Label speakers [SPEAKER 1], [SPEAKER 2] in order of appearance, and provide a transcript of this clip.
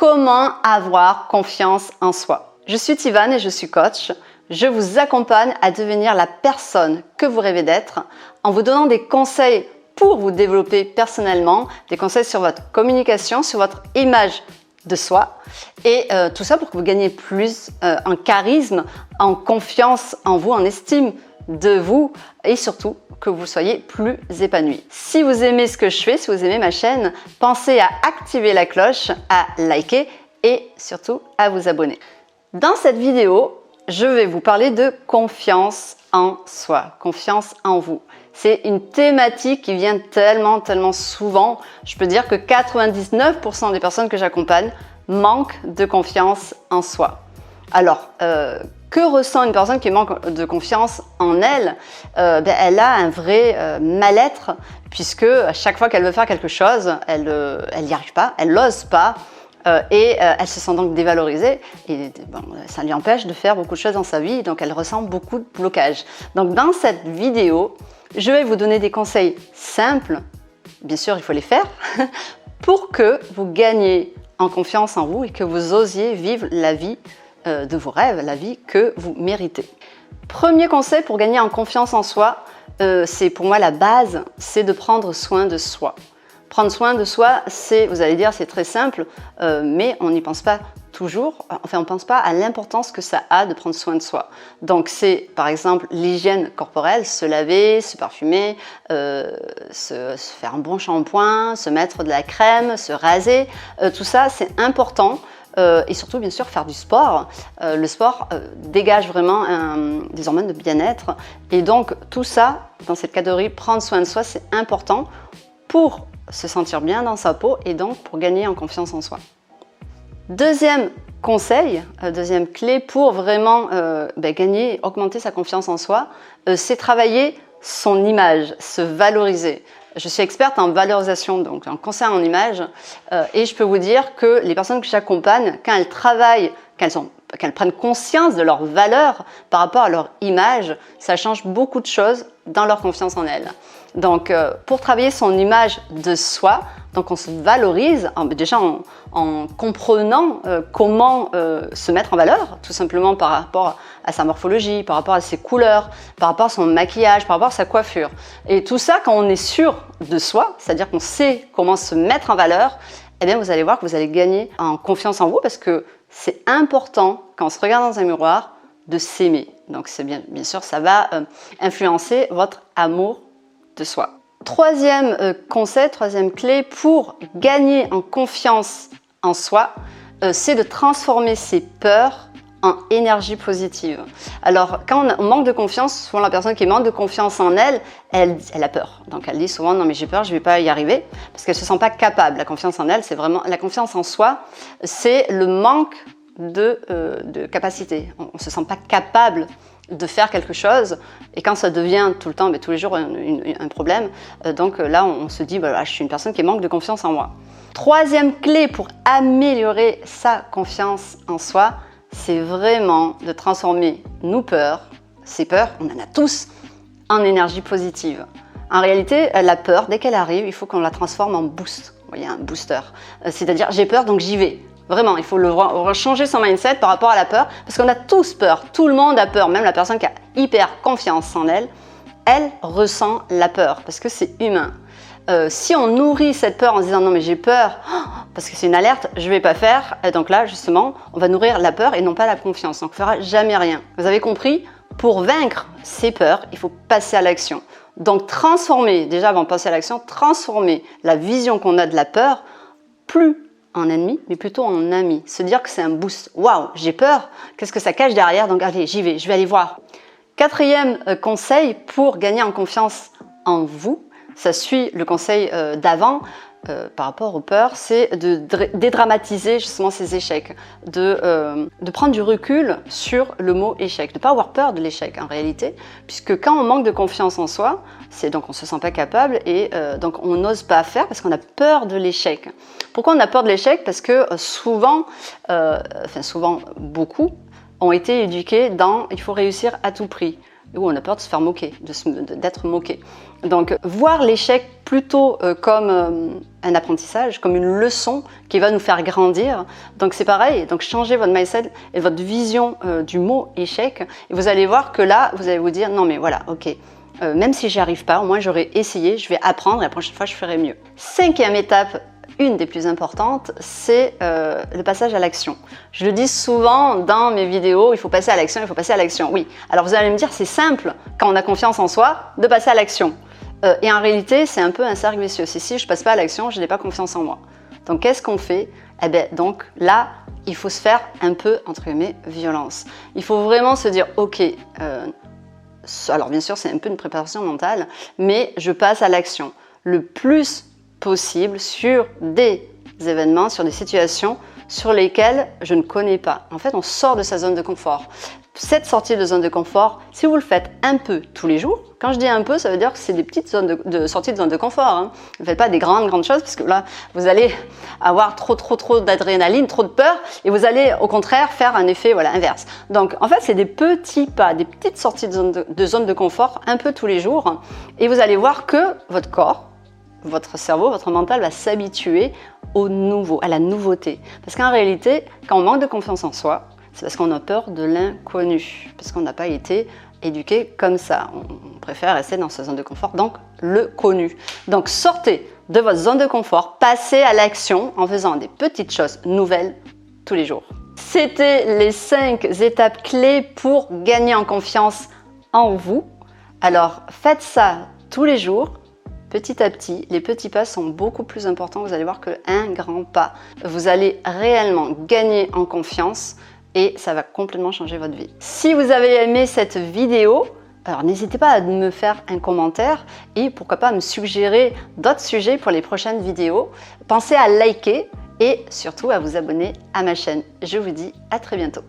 [SPEAKER 1] Comment avoir confiance en soi? Je suis Tivane et je suis coach. Je vous accompagne à devenir la personne que vous rêvez d'être en vous donnant des conseils pour vous développer personnellement, des conseils sur votre communication, sur votre image de soi et tout ça pour que vous gagniez plus en charisme, en confiance en vous, en estime de vous et surtout que vous soyez plus épanoui. Si vous aimez ce que je fais, si vous aimez ma chaîne, pensez à activer la cloche, à liker et surtout à vous abonner. Dans cette vidéo, je vais vous parler de confiance en soi, confiance en vous. C'est une thématique qui vient tellement souvent. Je peux dire que 99% des personnes que j'accompagne manquent de confiance en soi. Alors, que ressent une personne qui manque de confiance en elle? Elle a un vrai mal-être puisque à chaque fois qu'elle veut faire quelque chose, elle n'y arrive pas, elle n'ose pas. Elle se sent donc dévalorisée et bon, ça lui empêche de faire beaucoup de choses dans sa vie, donc elle ressent beaucoup de blocages. Donc dans cette vidéo, je vais vous donner des conseils simples, bien sûr il faut les faire, pour que vous gagniez en confiance en vous et que vous osiez vivre la vie de vos rêves, la vie que vous méritez. Premier conseil pour gagner en confiance en soi, c'est pour moi la base, c'est de prendre soin de soi. Prendre soin de soi, c'est, vous allez dire, c'est très simple, mais on n'y pense pas toujours. Enfin, on ne pense pas à l'importance que ça a de prendre soin de soi. Donc, c'est par exemple l'hygiène corporelle, se laver, se parfumer, se faire un bon shampoing, se mettre de la crème, se raser. Tout ça, c'est important. Et surtout, bien sûr, faire du sport. Le sport dégage vraiment des hormones de bien-être. Et donc, tout ça, dans cette catégorie, prendre soin de soi, c'est important pour se sentir bien dans sa peau et donc pour gagner en confiance en soi. Deuxième conseil, deuxième clé pour vraiment gagner, augmenter sa confiance en soi, c'est travailler son image, se valoriser. Je suis experte en valorisation, donc en conseil en image, et je peux vous dire que les personnes que j'accompagne, quand elles travaillent, qu'elles prennent conscience de leur valeur par rapport à leur image, ça change beaucoup de choses dans leur confiance en elles. Donc, pour travailler son image de soi, donc on se valorise déjà en comprenant comment se mettre en valeur, tout simplement par rapport à sa morphologie, par rapport à ses couleurs, par rapport à son maquillage, par rapport à sa coiffure. Et tout ça, quand on est sûr de soi, c'est-à-dire qu'on sait comment se mettre en valeur, eh bien, vous allez voir que vous allez gagner en confiance en vous parce que c'est important, quand on se regarde dans un miroir, de s'aimer. Donc, c'est bien sûr, ça va influencer votre amour de soi. Troisième conseil, troisième clé pour gagner en confiance en soi, c'est de transformer ses peurs en énergie positive. Alors, quand on manque de confiance, souvent la personne qui manque de confiance en elle, elle a peur. Donc, elle dit souvent « non mais j'ai peur, je ne vais pas y arriver » parce qu'elle ne se sent pas capable. La confiance en elle, c'est vraiment la confiance en soi, c'est le manque de capacité. On ne se sent pas capable de faire quelque chose et quand ça devient tout le temps, tous les jours un problème, donc là on se dit voilà, je suis une personne qui manque de confiance en moi. Troisième clé pour améliorer sa confiance en soi, c'est vraiment de transformer nos peurs, ces peurs, on en a tous, en énergie positive. En réalité, la peur, dès qu'elle arrive, il faut qu'on la transforme en boost, vous voyez, un booster. C'est-à-dire j'ai peur donc j'y vais. Vraiment, il faut changer son mindset par rapport à la peur, parce qu'on a tous peur, tout le monde a peur, même la personne qui a hyper confiance en elle, elle ressent la peur, parce que c'est humain. Si on nourrit cette peur en se disant non mais j'ai peur, parce que c'est une alerte, je ne vais pas faire, et donc là justement, on va nourrir la peur et non pas la confiance, donc on ne fera jamais rien. Vous avez compris? Pour vaincre ces peurs, il faut passer à l'action. Donc transformer, déjà avant de passer à l'action, transformer la vision qu'on a de la peur, plus en ennemi, mais plutôt en ami. Se dire que c'est un boost. Waouh, j'ai peur, qu'est-ce que ça cache derrière? Donc allez, j'y vais, je vais aller voir. Quatrième conseil pour gagner en confiance en vous, ça suit le conseil d'avant par rapport aux peurs, c'est de dédramatiser justement ces échecs, de prendre du recul sur le mot échec, de ne pas avoir peur de l'échec en réalité, puisque quand on manque de confiance en soi, c'est donc on ne se sent pas capable et donc on n'ose pas faire parce qu'on a peur de l'échec. Pourquoi on a peur de l'échec? Parce que souvent, beaucoup, ont été éduqués dans « il faut réussir à tout prix ». où on a peur de se faire moquer, d'être moqué. Donc, voir l'échec plutôt comme un apprentissage, comme une leçon qui va nous faire grandir. Donc, c'est pareil. Donc, changez votre mindset et votre vision du mot échec. Et vous allez voir que là, vous allez vous dire, non mais voilà, ok. Même si j'y arrive pas, au moins j'aurais essayé, je vais apprendre et la prochaine fois je ferai mieux. 5e étape, une des plus importantes, c'est le passage à l'action. Je le dis souvent dans mes vidéos, il faut passer à l'action, il faut passer à l'action. Oui, alors vous allez me dire, c'est simple quand on a confiance en soi de passer à l'action. Et en réalité, c'est un peu un cercle vicieux. Si je ne passe pas à l'action, je n'ai pas confiance en moi. Donc qu'est-ce qu'on fait? Eh bien, donc là, il faut se faire un peu, entre guillemets, violence. Il faut vraiment se dire, ok, alors bien sûr, c'est un peu une préparation mentale, mais je passe à l'action le plus possible sur des événements, sur des situations sur lesquelles je ne connais pas. En fait, on sort de sa zone de confort. Cette sortie de zone de confort, si vous le faites un peu tous les jours, quand je dis un peu, ça veut dire que c'est des petites zones de sortie de zone de confort. Hein. Ne faites pas des grandes choses, parce que là, vous allez avoir trop d'adrénaline, trop de peur, et vous allez au contraire faire un effet inverse. Donc, en fait, c'est des petits pas, des petites sorties de zone de confort un peu tous les jours, et vous allez voir que votre corps, votre cerveau, votre mental va s'habituer au nouveau, à la nouveauté. Parce qu'en réalité, quand on manque de confiance en soi, c'est parce qu'on a peur de l'inconnu, parce qu'on n'a pas été éduqué comme ça. On préfère rester dans sa zone de confort, donc le connu. Donc sortez de votre zone de confort, passez à l'action en faisant des petites choses nouvelles tous les jours. C'était les 5 étapes clés pour gagner en confiance en vous. Alors faites ça tous les jours. Petit à petit, les petits pas sont beaucoup plus importants. Vous allez voir qu'un grand pas, vous allez réellement gagner en confiance et ça va complètement changer votre vie. Si vous avez aimé cette vidéo, alors n'hésitez pas à me faire un commentaire et pourquoi pas à me suggérer d'autres sujets pour les prochaines vidéos. Pensez à liker et surtout à vous abonner à ma chaîne. Je vous dis à très bientôt.